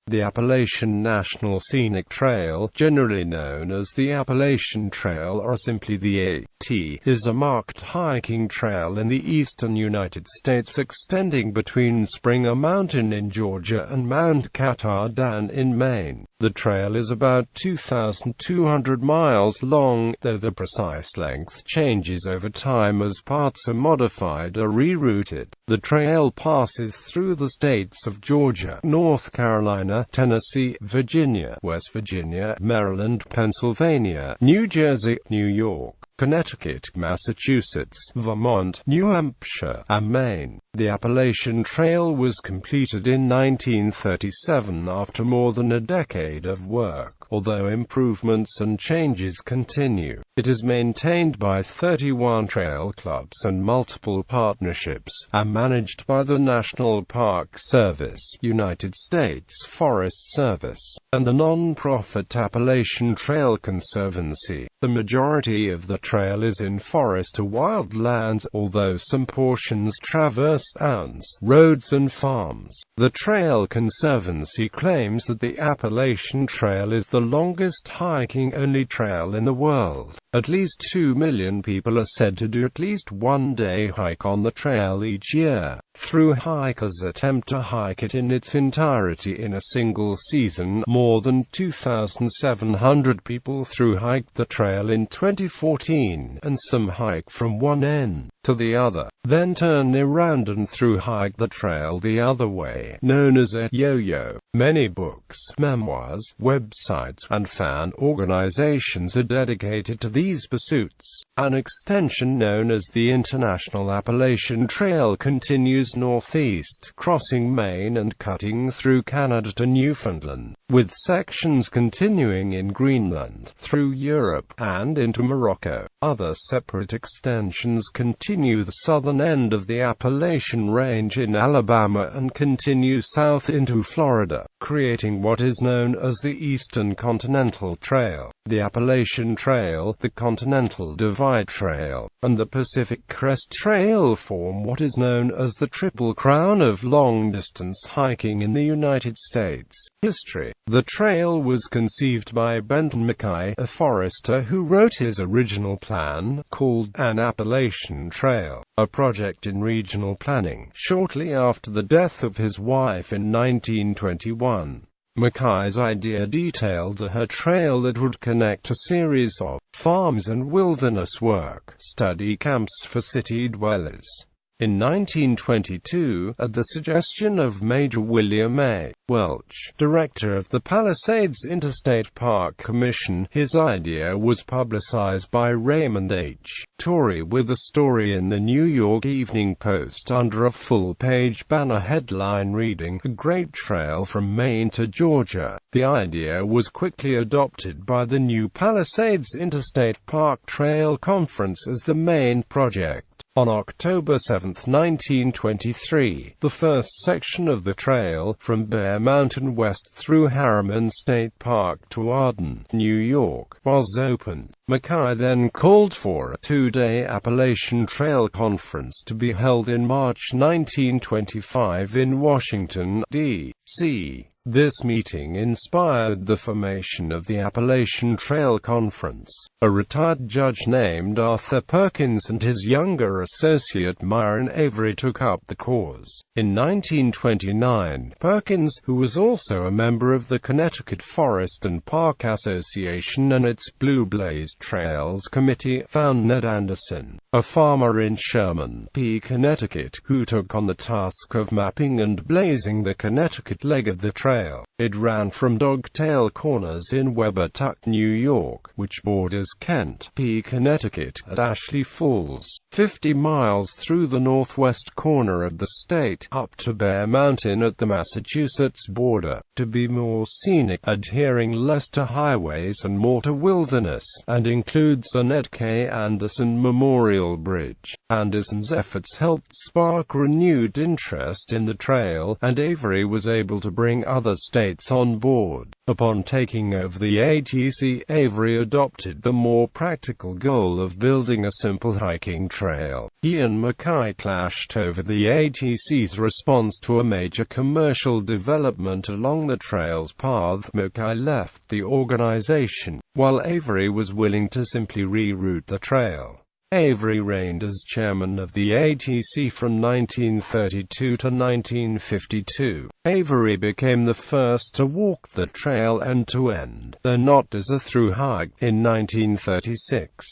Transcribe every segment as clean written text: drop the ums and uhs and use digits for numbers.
The Appalachian National Scenic Trail, generally known as the Appalachian Trail or simply the AT, is a marked hiking trail in the eastern United States extending between Springer Mountain in Georgia and Mount Katahdin in Maine. The trail is about 2,200 miles long, though the precise length changes over time as parts are modified or rerouted. The trail passes through the states of Georgia, North Carolina, Tennessee, Virginia, West Virginia, Maryland, Pennsylvania, New Jersey, New York, Connecticut, Massachusetts, Vermont, New Hampshire, and Maine. The Appalachian Trail was completed in 1937 after more than a decade of work. Although improvements and changes continue, it is maintained by 31 trail clubs and multiple partnerships, and managed by the National Park Service, United States Forest Service, and the non-profit Appalachian Trail Conservancy. The majority of the trail is in forest or wildlands, although some portions traverse towns, roads and farms. The Trail Conservancy claims that the Appalachian Trail is the longest hiking-only trail in the world. At least 2 million people are said to do at least one day hike on the trail each year. Through hikers attempt to hike it in its entirety in a single season. More than 2,700 people thru-hiked the trail in 2014, and some hike from one end to the other, then turn around and thru-hike the trail the other way, known as a yo-yo. Many books, memoirs, websites, and fan organizations are dedicated to these pursuits. An extension known as the International Appalachian Trail continues northeast, crossing Maine and cutting through Canada to Newfoundland, with sections continuing in Greenland, through Europe, and into Morocco. Other separate extensions continue the southern end of the Appalachian Range in Alabama and continue south into Florida, creating what is known as the Eastern Continental Trail. The Appalachian Trail, the Continental Divide Trail, and the Pacific Crest Trail form what is known as the Triple Crown of long-distance hiking in the United States. History. The trail was conceived by Benton Mackay, a forester who wrote his original plan, called An Appalachian Trail, a project in regional planning, shortly after the death of his wife in 1921. Mackay's idea detailed a trail that would connect a series of farms and wilderness work study camps for city dwellers. In 1922, at the suggestion of Major William A. Welch, director of the Palisades Interstate Park Commission, his idea was publicized by Raymond H. Torrey with a story in the New York Evening Post under a full-page banner headline reading, "A Great Trail from Maine to Georgia." The idea was quickly adopted by the New Palisades Interstate Park Trail Conference as the main project. On October 7, 1923, the first section of the trail, from Bear Mountain west through Harriman State Park to Arden, New York, was opened. Mackay then called for a two-day Appalachian Trail Conference to be held in March 1925 in Washington, D.C. This meeting inspired the formation of the Appalachian Trail Conference. A retired judge named Arthur Perkins and his younger associate Myron Avery took up the cause. In 1929, Perkins, who was also a member of the Connecticut Forest and Park Association and its Blue Blaze Trails Committee, found Ned Anderson, a farmer in Sherman, Connecticut, who took on the task of mapping and blazing the Connecticut leg of the trail. It ran from Dogtail Corners in Webertuck, New York, which borders Kent, Connecticut, at Ashley Falls, 50 miles through the northwest corner of the state, up to Bear Mountain at the Massachusetts border. To be more scenic, adhering less to highways and more to wilderness, and includes a Ned K. Anderson Memorial Bridge. Anderson's efforts helped spark renewed interest in the trail, and Avery was able to bring other states on board. Upon taking over the ATC, Avery adopted the more practical goal of building a simple hiking trail. He and Mackay clashed over the ATC's response to a major commercial development along the trail's path. Mackay left the organization, while Avery was willing to simply reroute the trail. Avery reigned as chairman of the ATC from 1932 to 1952. Avery became the first to walk the trail end-to-end, though not as a through hike, in 1936.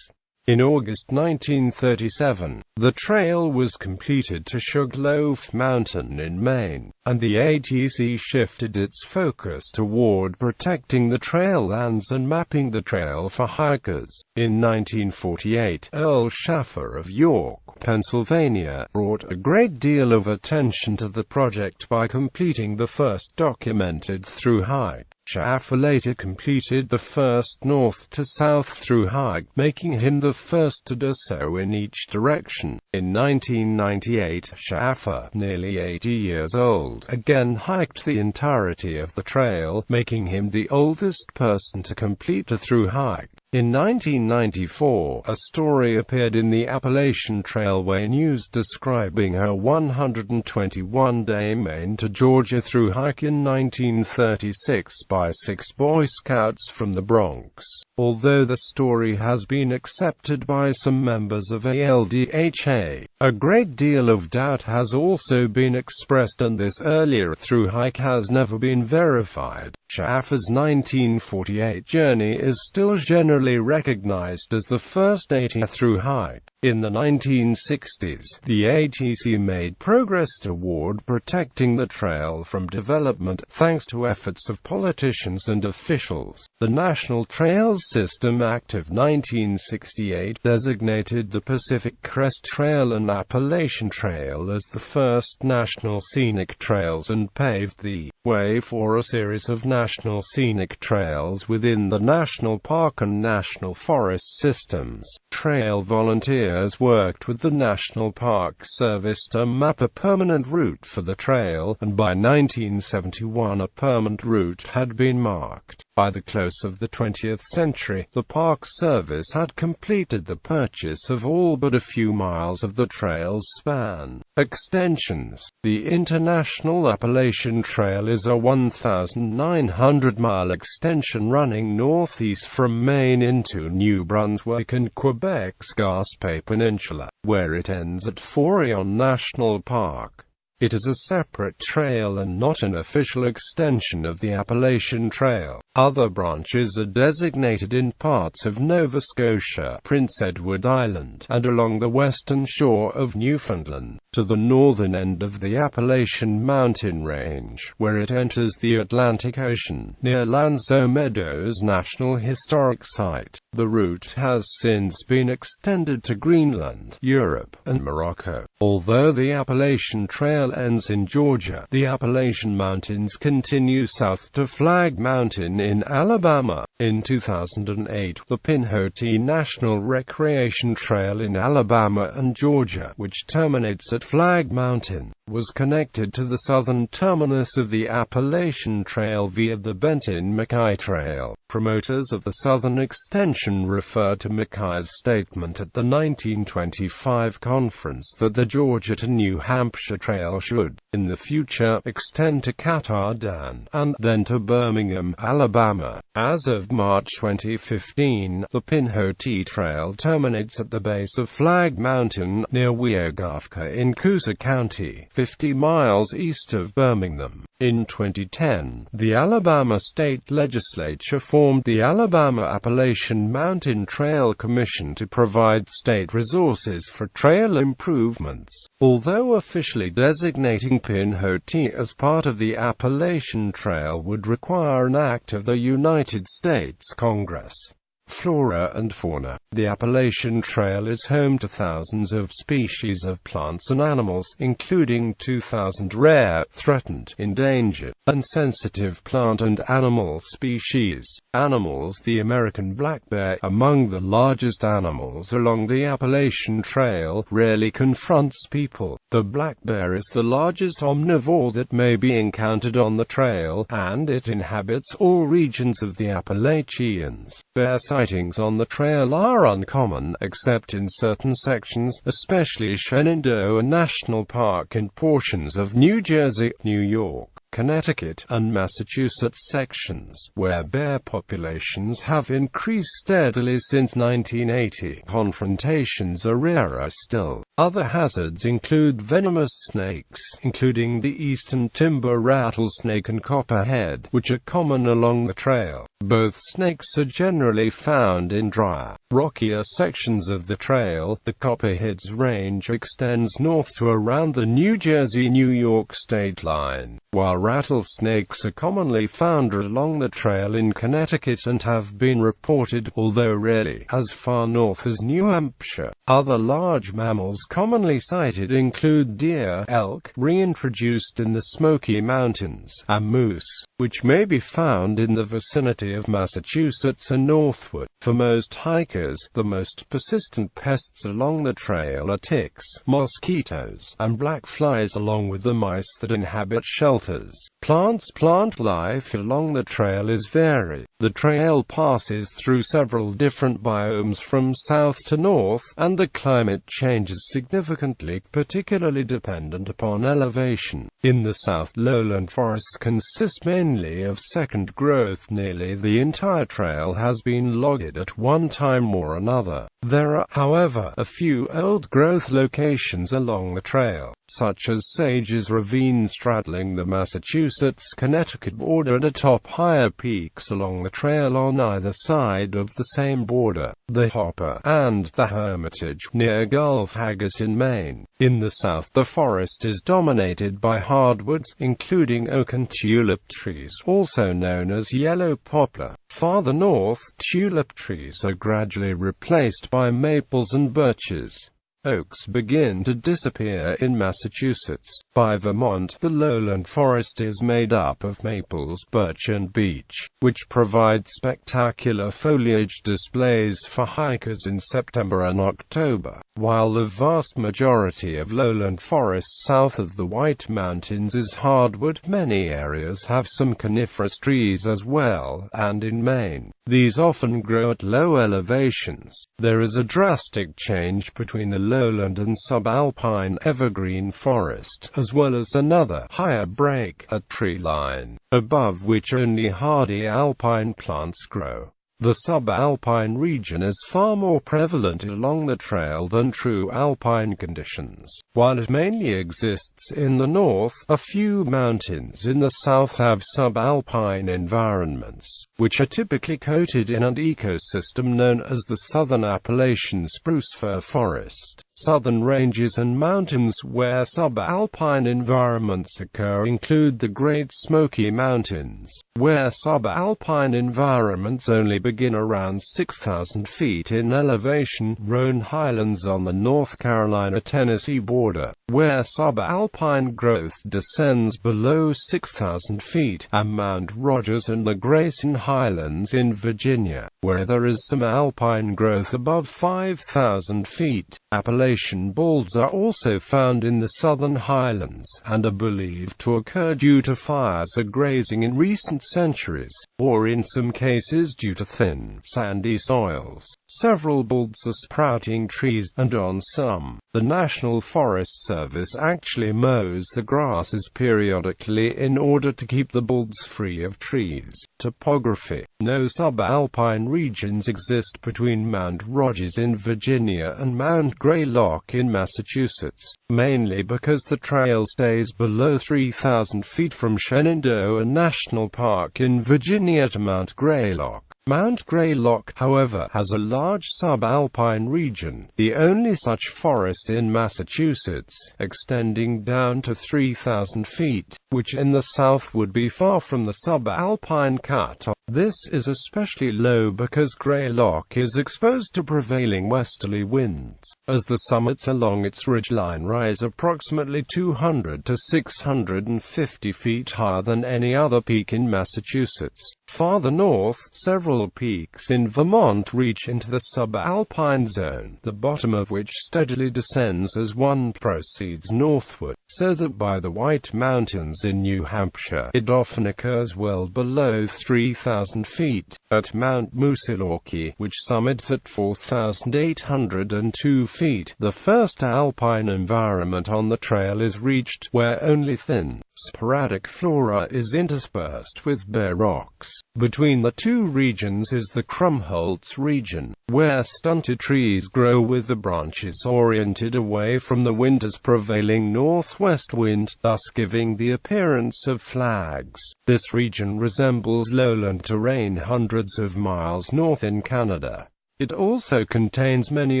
In August 1937, the trail was completed to Sugarloaf Mountain in Maine, and the ATC shifted its focus toward protecting the trail lands and mapping the trail for hikers. In 1948, Earl Schaffer of York, Pennsylvania, brought a great deal of attention to the project by completing the first documented through hike. Schaffer later completed the first north-to-south through hike, making him the first to do so in each direction. In 1998, Schaffer, nearly 80 years old, again hiked the entirety of the trail, making him the oldest person to complete a through hike. In 1994, a story appeared in the Appalachian Trailway News describing her 121-day Maine to Georgia through hike in 1936 by 6 Boy Scouts from the Bronx. Although the story has been accepted by some members of ALDHA, a great deal of doubt has also been expressed, and this earlier through hike has never been verified. Schaffer's 1948 journey is still generally recognized as the first AT through hike. In the 1960s, the ATC made progress toward protecting the trail from development, thanks to efforts of politicians and officials. The National Trails System Act of 1968 designated the Pacific Crest Trail and Appalachian Trail as the first national scenic trails and paved the way for a series of national scenic trails within the national park and national forest systems. Trail volunteers worked with the National Park Service to map a permanent route for the trail, and by 1971 a permanent route had been marked. By the close of the 20th century, the Park Service had completed the purchase of all but a few miles of the trail's span. Extensions. The International Appalachian Trail is a 1,900-mile extension running northeast from Maine into New Brunswick and Quebec's Gaspé Peninsula, where it ends at Forillon National Park. It is a separate trail and not an official extension of the Appalachian Trail. Other branches are designated in parts of Nova Scotia, Prince Edward Island, and along the western shore of Newfoundland, to the northern end of the Appalachian Mountain Range, where it enters the Atlantic Ocean, near Lanzo Meadows National Historic Site. The route has since been extended to Greenland, Europe, and Morocco. Although the Appalachian Trail ends in Georgia, the Appalachian Mountains continue south to Flag Mountain in Alabama. In 2008, the Pinhoti National Recreation Trail in Alabama and Georgia, which terminates at Flag Mountain, was connected to the southern terminus of the Appalachian Trail via the Benton-MacKaye Trail. Promoters of the southern extension refer to Mackay's statement at the 1925 conference that the Georgia to New Hampshire Trail should, in the future, extend to Katahdin, and then to Birmingham, Alabama. As of March 2015, the Pinhoti Trail terminates at the base of Flag Mountain, near Weogafka in Coosa County, 50 miles east of Birmingham. In 2010, the Alabama state legislature formed the Alabama Appalachian Mountain Trail Commission to provide state resources for trail improvements. Although officially designating Pinhoti as part of the Appalachian Trail would require an act of the United States Congress. Flora and fauna. The Appalachian Trail is home to thousands of species of plants and animals, including 2,000 rare, threatened, endangered, and sensitive plant and animal species. Animals. The American black bear, among the largest animals along the Appalachian Trail, rarely confronts people. The black bear is the largest omnivore that may be encountered on the trail, and it inhabits all regions of the Appalachians. Bear sightings on the trail are uncommon, except in certain sections, especially Shenandoah National Park and portions of New Jersey, New York, Connecticut, and Massachusetts sections, where bear populations have increased steadily since 1980. Confrontations are rarer still. Other hazards include venomous snakes, including the eastern timber rattlesnake and copperhead, which are common along the trail. Both snakes are generally found in drier, rockier sections of the trail. The copperhead's range extends north to around the New Jersey-New York state line, while rattlesnakes are commonly found along the trail in Connecticut and have been reported, although rarely, as far north as New Hampshire. Other large mammals commonly sighted include deer, elk, reintroduced in the Smoky Mountains, and moose, which may be found in the vicinity of Massachusetts and northward. For most hikers, the most persistent pests along the trail are ticks, mosquitoes, and black flies, along with the mice that inhabit shelters. Plant life along the trail is varied. The trail passes through several different biomes from south to north, and the climate changes significantly, particularly dependent upon elevation. In the south, lowland forests consist mainly of second growth. Nearly the entire trail has been logged at one time or another. There are, however, a few old-growth locations along the trail, such as Sage's Ravine straddling the Massachusetts-Connecticut border and atop higher peaks along the trail on either side of the same border, the Hopper, and the Hermitage, near Gulf Haggis in Maine. In the south, the forest is dominated by hardwoods, including oak and tulip trees, also known as yellow poplar. Farther north, tulip trees are gradually replaced by maples and birches. Oaks begin to disappear in Massachusetts. By Vermont, the lowland forest is made up of maples, birch and beech, which provide spectacular foliage displays for hikers in September and October. While the vast majority of lowland forests south of the White Mountains is hardwood, many areas have some coniferous trees as well, and in Maine, these often grow at low elevations. There is a drastic change between the lowland and subalpine evergreen forest, as well as another, higher break, a tree line, above which only hardy alpine plants grow. The subalpine region is far more prevalent along the trail than true alpine conditions. While it mainly exists in the north, a few mountains in the south have subalpine environments, which are typically coated in an ecosystem known as the Southern Appalachian Spruce Fir Forest. Southern ranges and mountains where subalpine environments occur include the Great Smoky Mountains, where subalpine environments only begin around 6,000 feet in elevation, Roan Highlands on the North Carolina-Tennessee border, where subalpine growth descends below 6,000 feet, and Mount Rogers and the Grayson Highlands in Virginia, where there is some alpine growth above 5,000 feet. Appalachian balds are also found in the southern highlands, and are believed to occur due to fires or grazing in recent centuries, or in some cases due to thin, sandy soils. Several balds are sprouting trees, and on some, the National Forest Service actually mows the grasses periodically in order to keep the balds free of trees. Topography. No subalpine regions exist between Mount Rogers in Virginia and Mount Greylock in Massachusetts, mainly because the trail stays below 3,000 feet from Shenandoah National Park in Virginia to Mount Greylock. Mount Greylock, however, has a large subalpine region, the only such forest in Massachusetts, extending down to 3,000 feet. which in the south would be far from the subalpine cutoff. This is especially low because Greylock is exposed to prevailing westerly winds, as the summits along its ridgeline rise approximately 200 to 650 feet higher than any other peak in Massachusetts. Farther north, several peaks in Vermont reach into the subalpine zone, the bottom of which steadily descends as one proceeds northward, so that by the White Mountains in New Hampshire, it often occurs well below 3,000 feet. At Mount Moosilauke, which summits at 4,802 feet, the first alpine environment on the trail is reached, where only thin, sporadic flora is interspersed with bare rocks. Between the two regions is the Krumholtz region, where stunted trees grow with the branches oriented away from the winter's prevailing northwest wind, thus giving the appearance of flags. This region resembles lowland terrain hundreds of miles north in Canada. It also contains many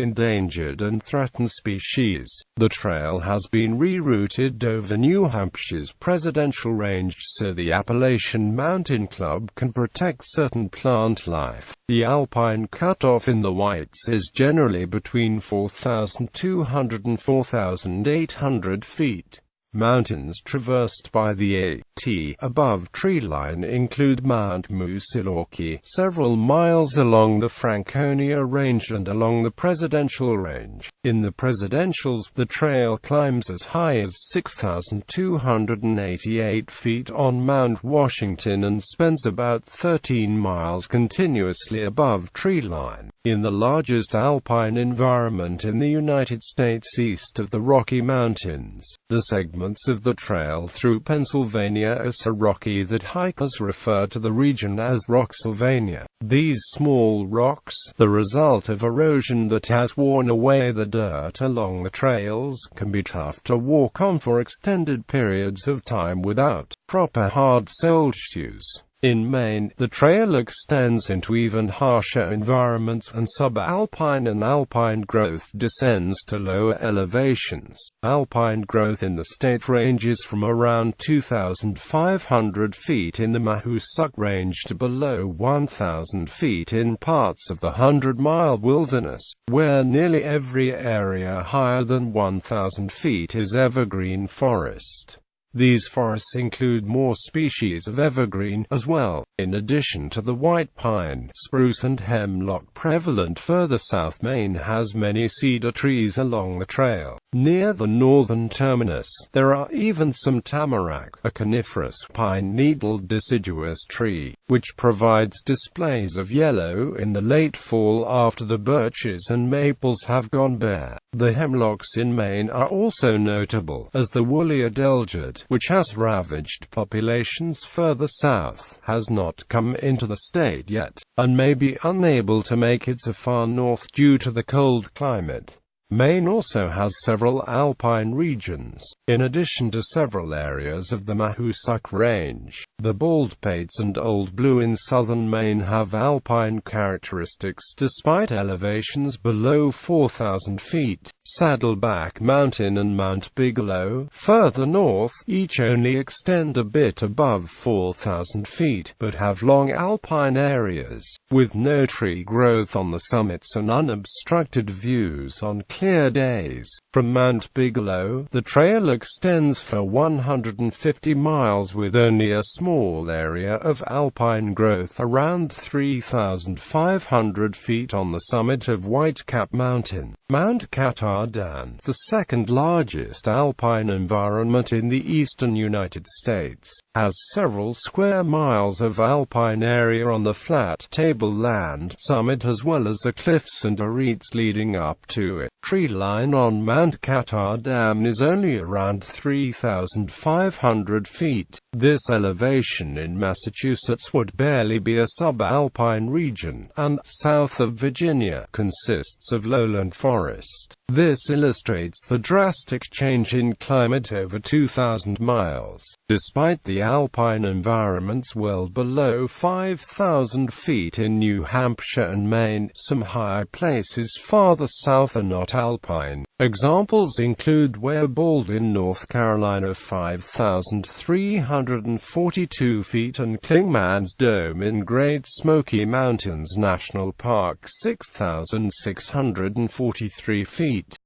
endangered and threatened species. The trail has been rerouted over New Hampshire's presidential range so the Appalachian Mountain Club can protect certain plant life. The alpine cutoff in the Whites is generally between 4,200 and 4,800 feet. Mountains traversed by the AT above treeline include Mount Moosilauke, several miles along the Franconia Range and along the Presidential Range. In the Presidentials, the trail climbs as high as 6,288 feet on Mount Washington and spends about 13 miles continuously above treeline. In the largest alpine environment in the United States east of the Rocky Mountains, the segments of the trail through Pennsylvania are so rocky that hikers refer to the region as Rocksylvania. These small rocks, the result of erosion that has worn away the dirt along the trails, can be tough to walk on for extended periods of time without proper hard-soled shoes. In Maine, the trail extends into even harsher environments, and subalpine and alpine growth descends to lower elevations. Alpine growth in the state ranges from around 2,500 feet in the Mahoosic Range to below 1,000 feet in parts of the 100-mile wilderness, where nearly every area higher than 1,000 feet is evergreen forest. These forests include more species of evergreen, as well, in addition to the white pine, spruce and hemlock prevalent further south. Maine has many cedar trees along the trail. Near the northern terminus, there are even some tamarack, a coniferous pine-needled deciduous tree, which provides displays of yellow in the late fall after the birches and maples have gone bare. The hemlocks in Maine are also notable, as the woolly adelgid, which has ravaged populations further south, has not come into the state yet, and may be unable to make it so far north due to the cold climate. Maine also has several alpine regions, in addition to several areas of the Mahoosic Range. The Baldpates and Old Blue in southern Maine have alpine characteristics despite elevations below 4,000 feet. Saddleback Mountain and Mount Bigelow, further north, each only extend a bit above 4,000 feet, but have long alpine areas, with no tree growth on the summits and unobstructed views on clear days. From Mount Bigelow, the trail extends for 150 miles with only a small area of alpine growth around 3,500 feet on the summit of Whitecap Mountain. Mount Katahdin, the second largest alpine environment in the eastern United States, has several square miles of alpine area on the flat tableland summit as well as the cliffs and arêtes leading up to it. Tree line on Mount Katahdin is only around 3,500 feet. This elevation in Massachusetts would barely be a subalpine region, and, south of Virginia, consists of lowland forest. This illustrates the drastic change in climate over 2,000 miles. Despite the alpine environments well below 5,000 feet in New Hampshire and Maine, some high places farther south are not alpine. Examples include Ware Bald in North Carolina 5,342 feet and Clingman's Dome in Great Smoky Mountains National Park 6,643 feet.